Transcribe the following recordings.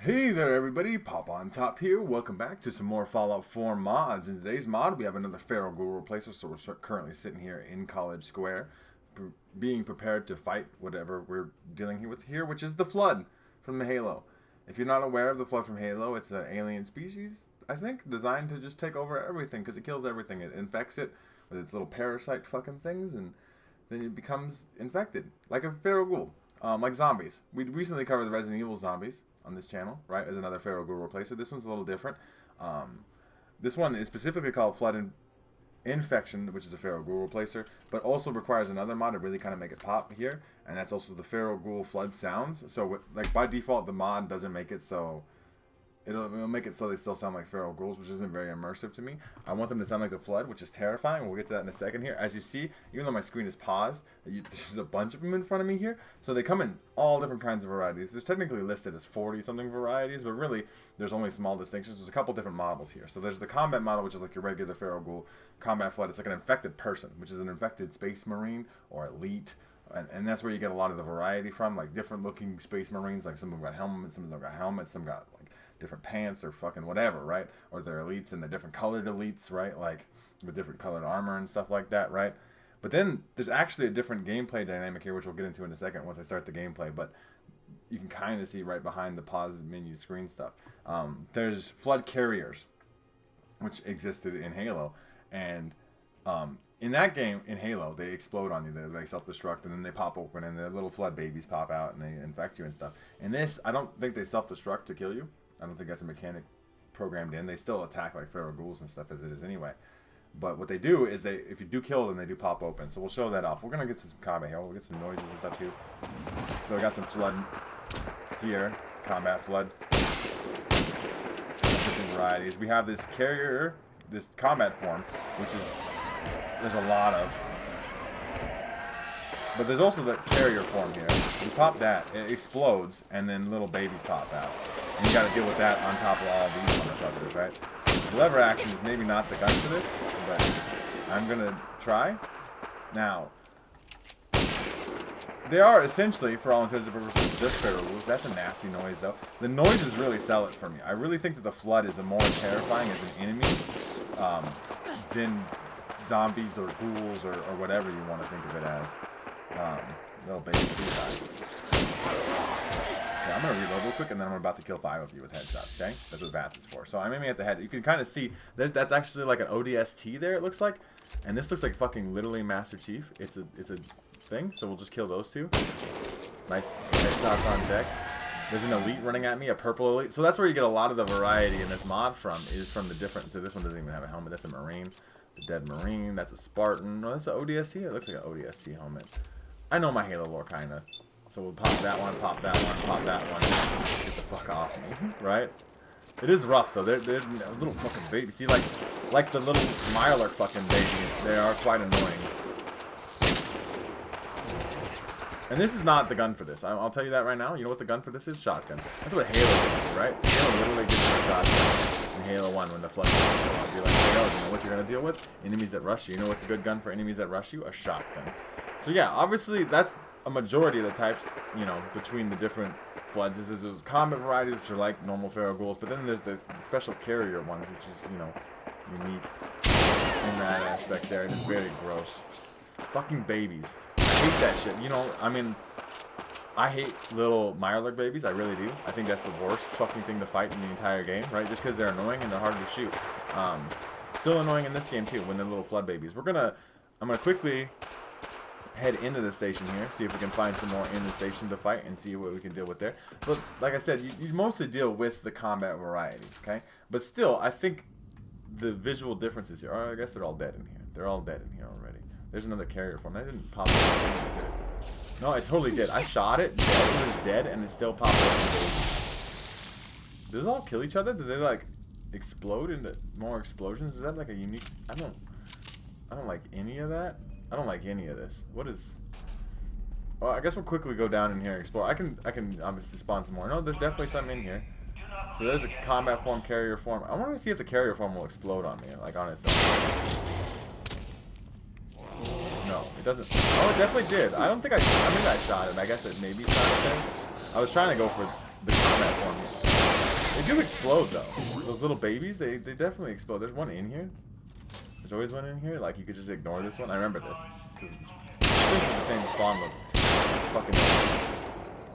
Hey there everybody, Pop on Top here. Welcome back to some more Fallout 4 mods. In today's mod, we have another Feral Ghoul replacer, so we're currently sitting here in College Square, being prepared to fight whatever we're dealing with here, which is the Flood from the Halo. If you're not aware of the Flood from Halo, it's an alien species, I think, designed to just take over everything, because it kills everything. It infects it with its little parasite fucking things, and then it becomes infected, like a Feral Ghoul, like zombies. We recently covered the Resident Evil zombies on this channel, right, as another Feral Ghoul replacer. This one's a little different. This one is specifically called Flood Infection, which is a Feral Ghoul replacer, but also requires another mod to really kind of make it pop here, and that's also the Feral Ghoul Flood sounds. So, like, by default, the mod doesn't make it so... It'll make it so they still sound like Feral Ghouls, which isn't very immersive to me. I want them to sound like the Flood, which is terrifying. We'll get to that in a second here. As you see, even though my screen is paused, there's a bunch of them in front of me here. So they come in all different kinds of varieties. There's technically listed as 40-something varieties, but really, there's only small distinctions. There's a couple different models here. So there's the combat model, which is like your regular Feral Ghoul. Combat Flood, it's like an infected person, which is an infected space marine or elite. And that's where you get a lot of the variety from, like different looking space marines. Like some of them got helmets, some of them got helmets, some got like different pants or fucking whatever, right? Or they're elites and they're different colored elites, right? Like with different colored armor and stuff like that, right? But then there's actually a different gameplay dynamic here, which we'll get into in a second once I start the gameplay. But you can kind of see right behind the pause menu screen stuff. There's Flood carriers, which existed in Halo, and in that game, in Halo, they explode on you. They self-destruct, and then they pop open, and their little Flood babies pop out, and they infect you and stuff. In this, I don't think they self-destruct to kill you. I don't think that's a mechanic programmed in. They still attack like Feral Ghouls and stuff as it is anyway. But what they do is if you do kill them, they do pop open. So we'll show that off. We're going to get some combat here. We'll get some noises and stuff too. So we got some Flood here. Combat Flood. Different varieties. We have this carrier, this combat form, which is... there's a lot of. But there's also the carrier form here. You pop that, it explodes, and then little babies pop out. And you gotta deal with that on top of all these motherfuckers, right? The lever action is maybe not the gun for this, but I'm gonna try. Now, they are essentially, for all intents and purposes, just Feral Ghouls. That's a nasty noise, though. The noises really sell it for me. I really think that the Flood is a more terrifying as an enemy than zombies or ghouls or whatever you want to think of it as. Little baby guys. Okay, I'm gonna reload real quick, and then I'm about to kill 5 of you with headshots. Okay, that's what VATS is for. So I'm aiming at the head. You can kind of see that's actually like an ODST there. It looks like, and this looks like fucking literally Master Chief. It's a thing. So we'll just kill those 2. Nice headshots on deck. There's an elite running at me, a purple elite. So that's where you get a lot of the variety in this mod from. Is from the different. So this one doesn't even have a helmet. That's a Marine. It's a dead Marine. That's a Spartan. No, that's an ODST. It looks like an ODST helmet. I know my Halo lore, kinda. So we'll pop that one, pop that one, pop that one. Get the fuck off me, right? It is rough though. They're little fucking babies. See, like the little Mirelurk fucking babies. They are quite annoying. And this is not the gun for this. I'll tell you that right now. You know what the gun for this is? Shotgun. That's what Halo gives you, right? Halo literally gives you a shotgun. In Halo 1, when the Flood comes out, you're like, Halo, you know what you're gonna deal with? Enemies that rush you. You know what's a good gun for enemies that rush you? A shotgun. So yeah, obviously that's a majority of the types, you know, between the different Floods. There's those combat varieties, which are like normal Feral Ghouls, but then there's the special carrier ones, which is, you know, unique in that aspect there. It's very gross. Fucking babies. I hate that shit. You know, I mean, I hate little Mirelurk babies. I really do. I think that's the worst fucking thing to fight in the entire game, right? Just because they're annoying and they're hard to shoot. Still annoying in this game too, when they're little Flood babies. I'm gonna quickly head into the station here, see if we can find some more in the station to fight and see what we can deal with there. But like I said, you mostly deal with the combat variety, okay? But still, I think the visual differences here, I guess they're all dead in here. They're all dead in here already. There's another carrier form. That didn't pop up. No, I totally did. I shot it, it was dead, and it still popped up. Does it all kill each other? Do they like explode into more explosions? Is that like a unique... I don't like any of that. I don't like any of this. What is... Well, I guess we'll quickly go down in here and explore. I can obviously spawn some more. No, there's definitely some in here. So there's a combat form, carrier form. I want to see if the carrier form will explode on me, like on its own. No, it doesn't. Oh, it definitely did. I don't think I shot it. I guess it maybe shot it. I was trying to go for the combat form. They do explode though. Those little babies, they definitely explode. There's one in here. There's always one in here. Like you could just ignore this one. I remember this because it's the same spawn look. Fucking.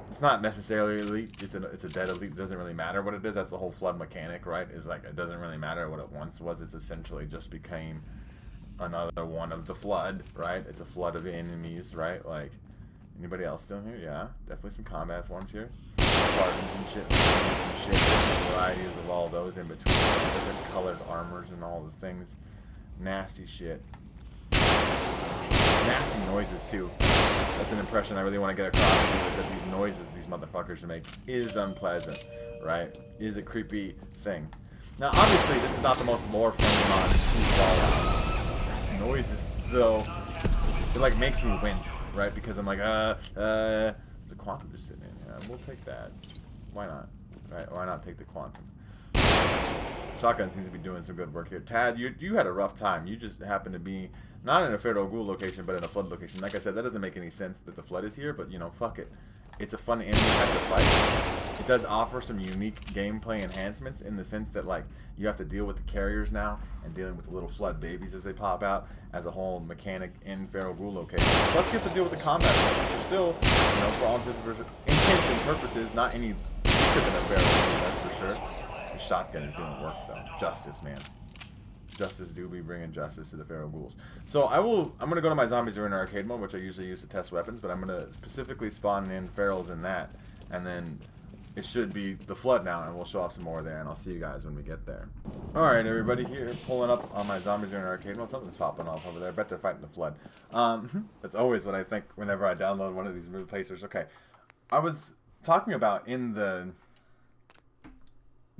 It's not necessarily elite. It's a dead elite. It doesn't really matter what it is. That's the whole flood mechanic, right? Is like it doesn't really matter what it once was. It's essentially just became another one of the flood, right? It's a flood of enemies, right? Like anybody else still here? Yeah, definitely some combat forms here. Spartans and shit, different varieties of all those in between, different colored armors and all the things. Nasty shit. Nasty noises too. That's an impression I really want to get across to you, is that these noises these motherfuckers make is unpleasant, right? Is a creepy thing. Now, obviously, this is not the most lore-friendly mod to Fallout. Noises, though, it like makes me wince, right? Because I'm like, there's a quantum just sitting in here. We'll take that. Why not? Right? Why not take the quantum? Shotgun seems to be doing some good work here. Tad, you had a rough time. You just happened to be not in a Feral Ghoul location, but in a flood location. Like I said, that doesn't make any sense that the flood is here, but you know, fuck it. It's a fun enemy type of fight. It does offer some unique gameplay enhancements in the sense that like you have to deal with the carriers now and dealing with the little flood babies as they pop out as a whole mechanic in Feral Ghoul location. Plus you have to deal with the combat, which are still, you know, for all intents and purposes, not any weaker than a Feral Ghoul, that's for sure. The shotgun is doing work though. Justice, man. Justice do be bringing justice to the Feral Ghouls. So I'm gonna go to my zombies are in arcade mode, which I usually use to test weapons, but I'm gonna specifically spawn in ferals in that, and then it should be the flood now, and we'll show off some more there, and I'll see you guys when we get there. Alright, everybody, here pulling up on my zombies are in arcade mode. Something's popping off over there. I bet they're fighting the flood. That's always what I think whenever I download one of these replacers. Okay, I was talking about in the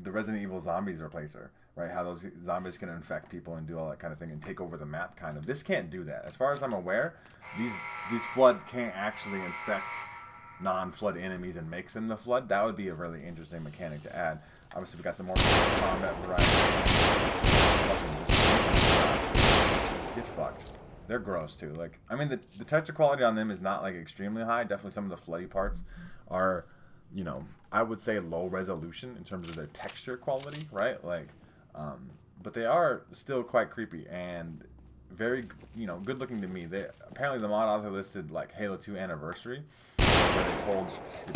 Resident Evil Zombies replacer, right? How those zombies can infect people and do all that kind of thing and take over the map, kind of. This can't do that. As far as I'm aware, these flood can't actually infect non-flood enemies and make them the flood. That would be a really interesting mechanic to add. Obviously, we got some more combat variety. Get fucked. They're gross too. Like, I mean, the texture quality on them is not like extremely high. Definitely some of the floody parts are, you know, I would say low resolution in terms of their texture quality, right? Like, but they are still quite creepy and very, you know, good looking to me. They apparently the mod also listed like Halo 2 Anniversary, where they pulled the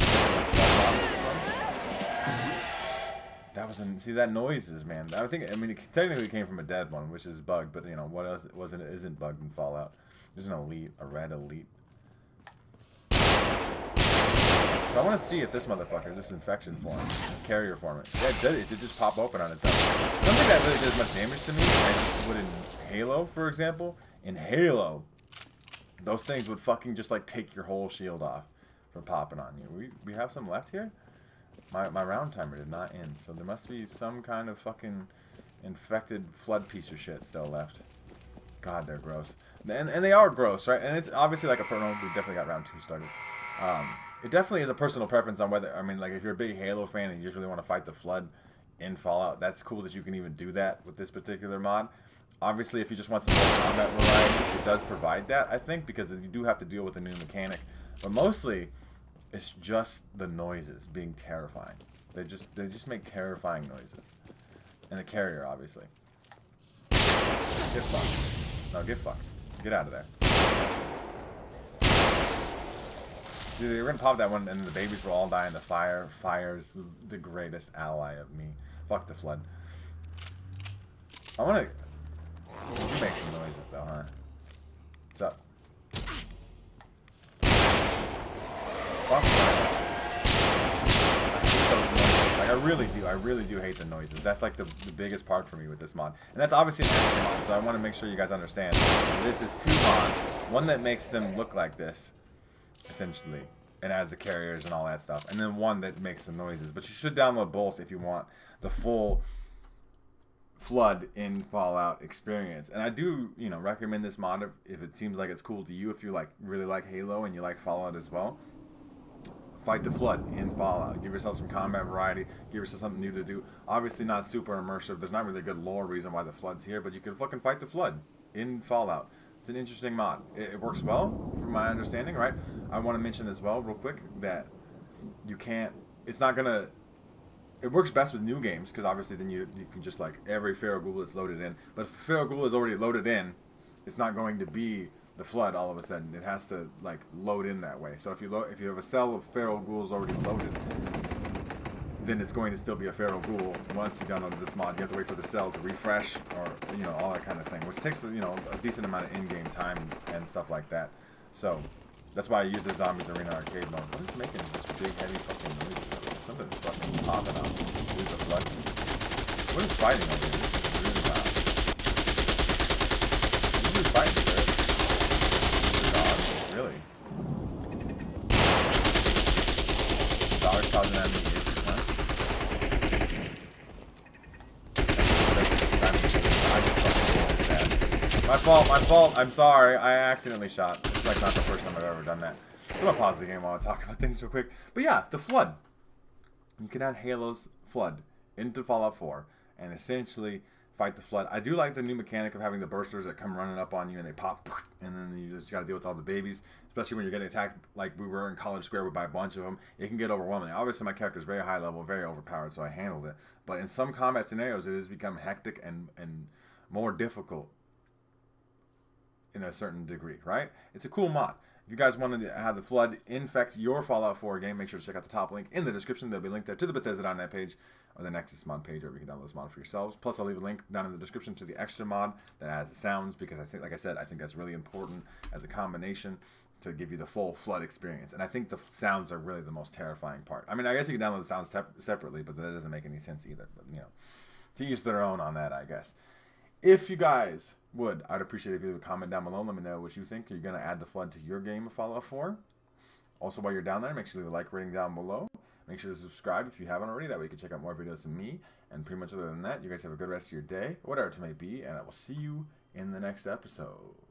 that was see that noises, man. I mean, it technically came from a dead one, which is bugged, but you know what else isn't bugged in Fallout? There's an elite, a red elite. So I want to see if this motherfucker, this infection form, this carrier form, yeah, it did just pop open on its own. I don't think that really does much damage to me as it would in Halo, for example. In Halo, those things would fucking just like take your whole shield off from popping on you. We have some left here? My round timer did not end, so there must be some kind of fucking infected flood piece of shit still left. God, they're gross. And they are gross, right? And it's obviously like a we definitely got round 2 started. It definitely is a personal preference on whether, I mean, like if you're a big Halo fan and you just really want to fight the flood in Fallout, that's cool that you can even do that with this particular mod. Obviously, if you just want some more combat variety, it does provide that, I think, because you do have to deal with a new mechanic. But mostly, it's just the noises being terrifying. They just make terrifying noises. And the carrier, obviously. Get fucked. No, get fucked. Get out of there. See, they were gonna pop that one, and the babies will all die in the fire. Fire's the greatest ally of me. Fuck the flood. I wanna... You make some noises, though, huh? What's up? Fuck that. I hate those noises. Like, I really do hate the noises. That's like the biggest part for me with this mod. And that's obviously an extra mod, so I want to make sure you guys understand. This is 2 mods. One that makes them look like this, essentially, and adds the carriers and all that stuff, and then one that makes the noises. But you should download both if you want the full flood in Fallout experience. And I do, you know, recommend this mod if it seems like it's cool to you. If you like really like Halo and you like Fallout as well, fight the flood in Fallout. Give yourself some combat variety. Give yourself something new to do. Obviously not super immersive. There's not really a good lore reason why the flood's here, but you can fucking fight the flood in Fallout. It's an interesting mod. It works well, from my understanding, right? I want to mention as well, real quick, that you can't... It's not going to... it works best with new games because obviously then you can just like every Feral Ghoul that's loaded in. But if Feral Ghoul is already loaded in, it's not going to be the flood all of a sudden. It has to like load in that way. So if you have a cell of Feral Ghouls already loaded, then it's going to still be a Feral Ghoul. Once you download this mod, you have to wait for the cell to refresh, or all that kind of thing, which takes a decent amount of in-game time and stuff like that. So that's why I use the Zombies Arena arcade mode. What is making this big heavy fucking noise? Something's fucking popping up. Use the flood. What is fighting over here? This is really loud. Who is fighting there? The dog? Really? The dog's causing enemy issues, huh? My fault. I'm sorry. I accidentally shot. It's like not the first time I've ever done that. I'm gonna pause the game while I talk about things real quick. But yeah, the flood. You can add Halo's flood into Fallout 4 and essentially fight the flood. I do like the new mechanic of having the bursters that come running up on you and they pop, and then you just gotta deal with all the babies. Especially when you're getting attacked like we were in College Square by a bunch of them. It can get overwhelming. Obviously my character is very high level, very overpowered, so I handled it. But in some combat scenarios, it has become hectic and more difficult in a certain degree, right? It's a cool mod. If you guys wanted to have the flood infect your Fallout 4 game, make sure to check out the top link in the description. There'll be a link there to the Bethesda.net page or the Nexus mod page where you can download this mod for yourselves. Plus, I'll leave a link down in the description to the extra mod that adds the sounds because I think, like I said, I think that's really important as a combination to give you the full flood experience. And I think the sounds are really the most terrifying part. I mean, I guess you can download the sounds separately, but that doesn't make any sense either. But, to each their own on that, I guess. If you guys would, I'd appreciate it if you leave a comment down below. Let me know what you think. Are you going to add the flood to your game of Fallout 4? Also, while you're down there, make sure you leave a like rating down below. Make sure to subscribe if you haven't already. That way you can check out more videos from me. And pretty much other than that, you guys have a good rest of your day, whatever it may be. And I will see you in the next episode.